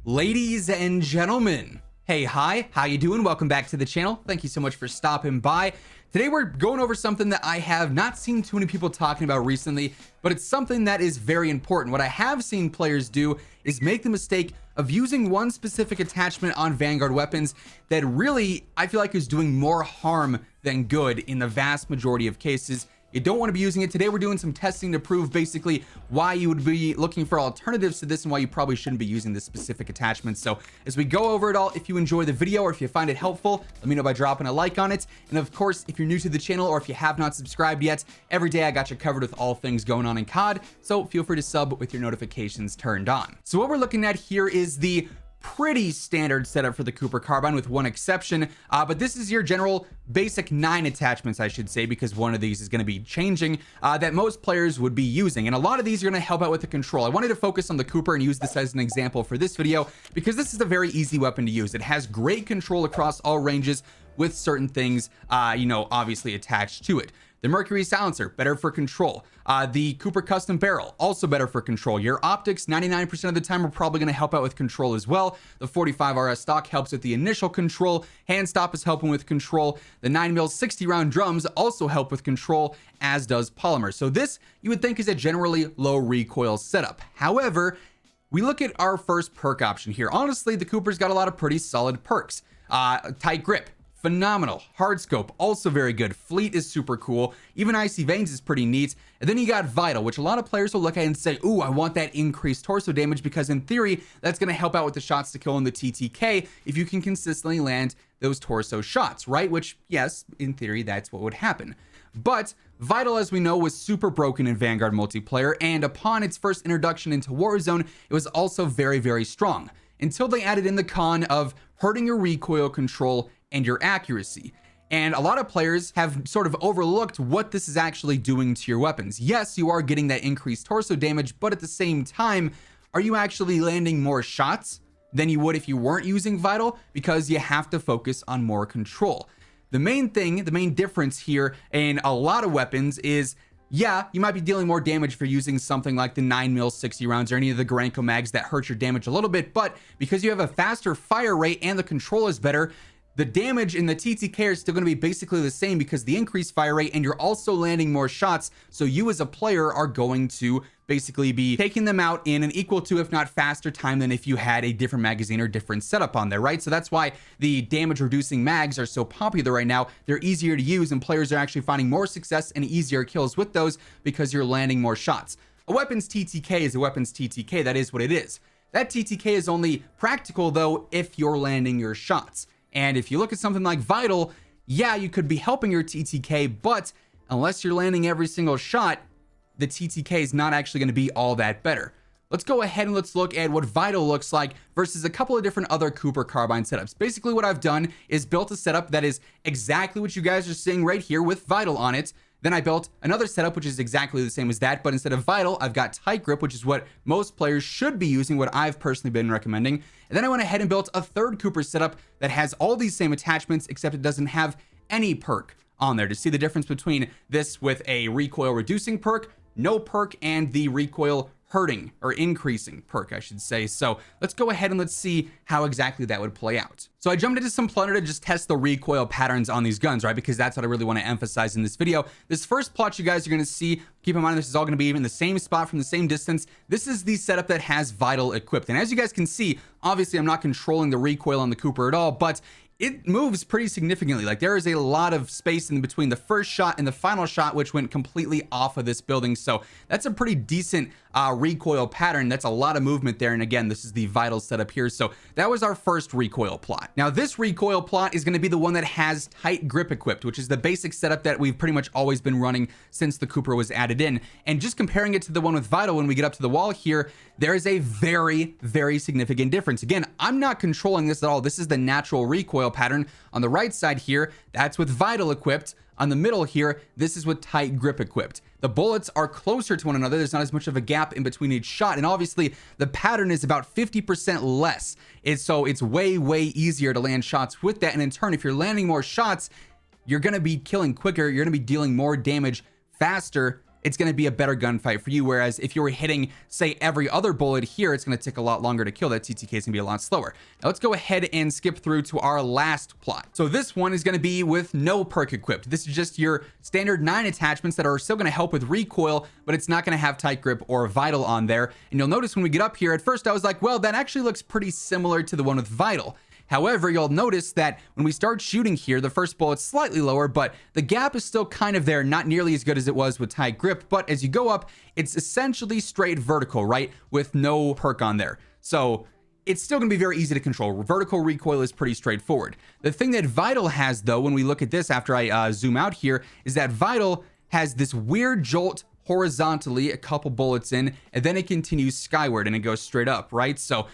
Ladies and gentlemen, hey, hi, how you doing? Welcome back to the channel. Thank you so much for stopping by. Today we're going over something that I have not seen too many people talking about recently, but it's something that is very important. What I have seen players do is make the mistake of using one specific attachment on Vanguard weapons that really, I feel like, is doing more harm than good in the vast majority of cases. You don't want to be using it. Today we're doing some testing to prove basically why you would be looking for alternatives to this and why you probably shouldn't be using this specific attachment. So as we go over it all, if you enjoy the video or if you find it helpful, let me know by dropping a like on it. And of course, if you're new to the channel or if you have not subscribed yet, every day I got you covered with all things going on in COD, so feel free to sub with your notifications turned on. So what we're looking at here is the pretty standard setup for the Cooper Carbine with one exception, but this is your general basic 9 attachments, I should say, because one of these is going to be changing, that most players would be using, and a lot of these are going to help out with the control. I wanted to focus on the Cooper and use this as an example for this video because this is a very easy weapon to use. It has great control across all ranges with certain things obviously attached to it. The Mercury silencer, better for control. The Cooper custom barrel, also better for control. Your optics, 99% of the time, are probably going to help out with control as well. The 45 RS stock helps with the initial control. Hand stop is helping with control. The 9mm 60 round drums also help with control, as does polymer. So this, you would think, is a generally low recoil setup. However, we look at our first perk option here. Honestly, the Cooper's got a lot of pretty solid perks. Tight grip, phenomenal. Hard scope, also very good. Fleet is super cool. Even Icy Veins is pretty neat. And then you got Vital, which a lot of players will look at and say, ooh, I want that increased torso damage because in theory, that's going to help out with the shots to kill in the TTK if you can consistently land those torso shots, right? Which, yes, in theory, that's what would happen. But Vital, as we know, was super broken in Vanguard multiplayer, and upon its first introduction into Warzone, it was also very, very strong, until they added in the con of hurting your recoil control and your accuracy. And a lot of players have sort of overlooked what this is actually doing to your weapons. Yes, you are getting that increased torso damage, but at the same time, are you actually landing more shots than you would if you weren't using Vital? Because you have to focus on more control. The main thing, the main difference here in a lot of weapons is, yeah, you might be dealing more damage for using something like the 9mm 60 rounds or any of the Garanko mags that hurt your damage a little bit, but because you have a faster fire rate and the control is better, the damage in the TTK are still going to be basically the same because the increased fire rate, and you're also landing more shots. So you as a player are going to basically be taking them out in an equal to, if not faster time than if you had a different magazine or different setup on there, right? So that's why the damage reducing mags are so popular right now. They're easier to use and players are actually finding more success and easier kills with those because you're landing more shots. A weapon's TTK is a weapon's TTK. That is what it is. That TTK is only practical though if you're landing your shots. And if you look at something like Vital, yeah, you could be helping your TTK, but unless you're landing every single shot, the TTK is not actually going to be all that better. Let's go ahead and let's look at what Vital looks like versus a couple of different other Cooper Carbine setups. Basically, what I've done is built a setup that is exactly what you guys are seeing right here with Vital on it. Then I built another setup which is exactly the same as that, but instead of Vital, I've got Tight Grip, which is what most players should be using, what I've personally been recommending. And then I went ahead and built a third Cooper setup that has all these same attachments, except it doesn't have any perk on there. To see the difference between this with a recoil reducing perk, no perk, and the recoil hurting or increasing perk, I should say. So let's go ahead and let's see how exactly that would play out. So I jumped into some Plunder to just test the recoil patterns on these guns, right? Because that's what I really want to emphasize in this video. This first plot you guys are going to see, keep in mind this is all going to be in the same spot from the same distance. This is the setup that has Vital equipped. And as you guys can see, obviously I'm not controlling the recoil on the Cooper at all, but it moves pretty significantly. Like there is a lot of space in between the first shot and the final shot, which went completely off of this building. So that's a pretty decent recoil pattern. That's a lot of movement there. And again, this is the Vital setup here. So that was our first recoil plot. Now this recoil plot is going to be the one that has Tight Grip equipped, which is the basic setup that we've pretty much always been running since the Cooper was added in. And just comparing it to the one with Vital, when we get up to the wall here, there is a very, very significant difference. Again, I'm not controlling this at all. This is the natural recoil pattern. On the right side here, that's with Vital equipped. On the middle here, this is with Tight Grip equipped. The bullets are closer to one another. There's not as much of a gap in between each shot. And obviously the pattern is about 50% less. So it's way, way easier to land shots with that. And in turn, if you're landing more shots, you're going to be killing quicker. You're going to be dealing more damage faster it's going to be a better gunfight for you. Whereas if you were hitting, say, every other bullet here, it's going to take a lot longer to kill. That TTK is going to be a lot slower. Now let's go ahead and skip through to our last plot. So this one is going to be with no perk equipped. This is just your standard 9 attachments that are still going to help with recoil, but it's not going to have tight grip or vital on there. And you'll notice when we get up here, at first I was like, well, that actually looks pretty similar to the one with vital. However, you'll notice that when we start shooting here, the first bullet's slightly lower, but the gap is still kind of there, not nearly as good as it was with tight grip. But as you go up, it's essentially straight vertical, right? With no perk on there. So it's still going to be very easy to control. Vertical recoil is pretty straightforward. The thing that Vital has, though, when we look at this after I zoom out here, is that Vital has this weird jolt horizontally, a couple bullets in, and then it continues skyward and it goes straight up, right? So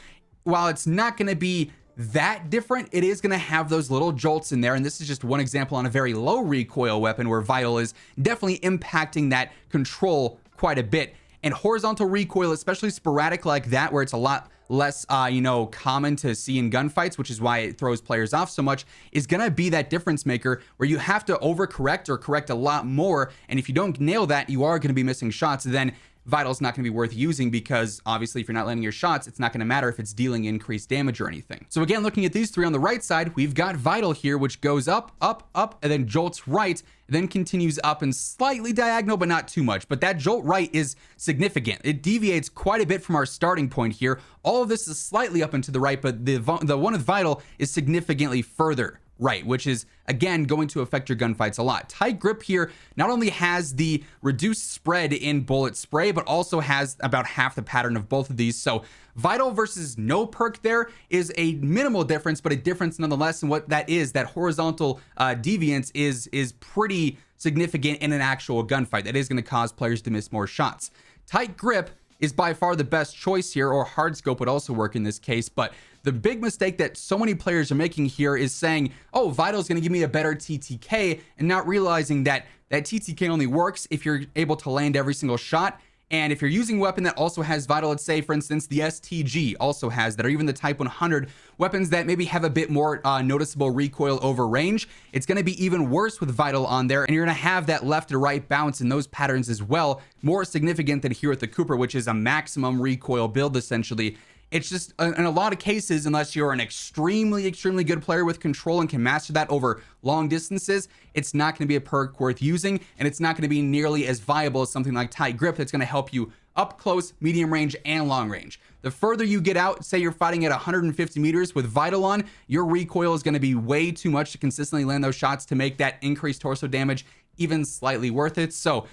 while it's not going to be that different, it is going to have those little jolts in there. And this is just one example on a very low recoil weapon where Vital is definitely impacting that control quite a bit. And horizontal recoil, especially sporadic like that, where it's a lot less, common to see in gunfights, which is why it throws players off so much, is going to be that difference maker where you have to overcorrect or correct a lot more. And if you don't nail that, you are going to be missing shots. Then Vital's not going to be worth using, because obviously if you're not landing your shots, it's not going to matter if it's dealing increased damage or anything. So again, looking at these three on the right side, we've got Vital here, which goes up, up, up, and then jolts right, then continues up and slightly diagonal, but not too much. But that jolt right is significant. It deviates quite a bit from our starting point here. All of this is slightly up and to the right, but the one with Vital is significantly further right, which is again going to affect your gunfights a lot. Tight grip here not only has the reduced spread in bullet spray, but also has about half the pattern of both of these. So Vital versus no perk there is a minimal difference, but a difference nonetheless. And what that is, that horizontal deviance is pretty significant in an actual gunfight. That is going to cause players to miss more shots. Tight grip is by far the best choice here, or hard scope would also work in this case. But the big mistake that so many players are making here is saying, oh, Vital is going to give me a better TTK, and not realizing that that TTK only works if you're able to land every single shot. And if you're using a weapon that also has Vital, let's say, for instance, the STG also has that, or even the Type 100, weapons that maybe have a bit more noticeable recoil over range, it's going to be even worse with Vital on there. And you're going to have that left to right bounce in those patterns as well, more significant than here with the Cooper, which is a maximum recoil build, essentially. It's just, in a lot of cases, unless you're an extremely good player with control and can master that over long distances, it's not going to be a perk worth using, and it's not going to be nearly as viable as something like tight grip that's going to help you up close, medium range, and long range. The further you get out, say you're fighting at 150 meters with Vital on, your recoil is going to be way too much to consistently land those shots to make that increased torso damage even slightly worth it. So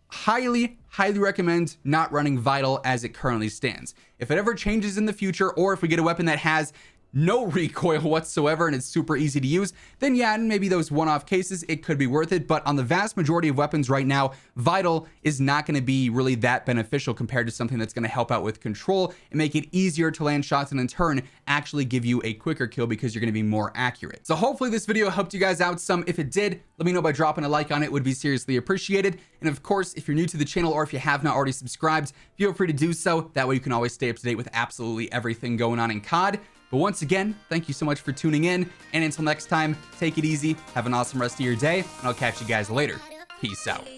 highly recommend not running Vital as it currently stands. If it ever changes in the future, or if we get a weapon that has no recoil whatsoever and it's super easy to use, then yeah, maybe those one-off cases, it could be worth it. But on the vast majority of weapons right now, Vital is not going to be really that beneficial compared to something that's going to help out with control and make it easier to land shots, and in turn actually give you a quicker kill because you're going to be more accurate. So hopefully this video helped you guys out some. If it did, let me know by dropping a like on it. It would be seriously appreciated. And of course, if you're new to the channel, or if you have not already subscribed, feel free to do so. That way you can always stay up to date with absolutely everything going on in COD. But once again, thank you so much for tuning in, and until next time, take it easy, have an awesome rest of your day, and I'll catch you guys later. Peace out.